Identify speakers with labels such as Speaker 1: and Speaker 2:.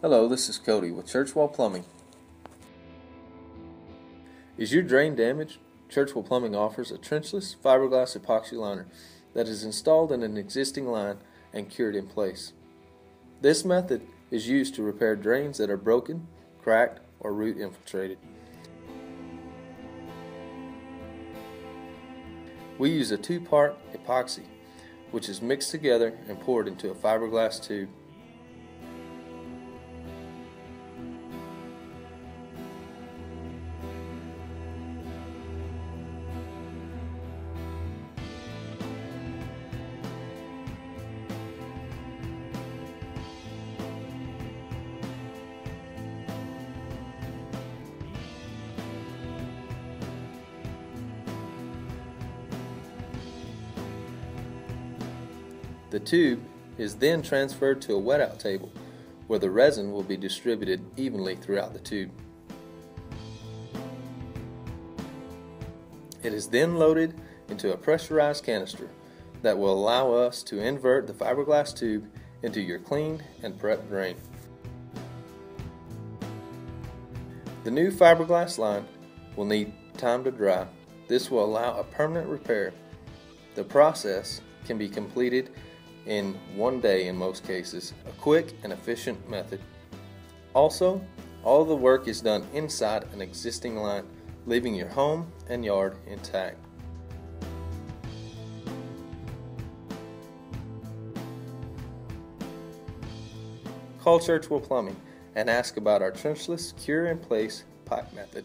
Speaker 1: Hello, this is Cody with Churchwell Plumbing. Is your drain damaged? Churchwell Plumbing offers a trenchless fiberglass epoxy liner that is installed in an existing line and cured in place. This method is used to repair drains that are broken, cracked, or root infiltrated. We use a two-part epoxy, which is mixed together and poured into a fiberglass tube. The tube is then transferred to a wet-out table where the resin will be distributed evenly throughout the tube. It is then loaded into a pressurized canister that will allow us to invert the fiberglass tube into your cleaned and prepped drain. The new fiberglass line will need time to dry. This will allow a permanent repair. The process can be completed in one day in most cases, a quick and efficient method. Also, all of the work is done inside an existing line, leaving your home and yard intact. Call Churchwell Plumbing and ask about our trenchless cure-in-place pipe method.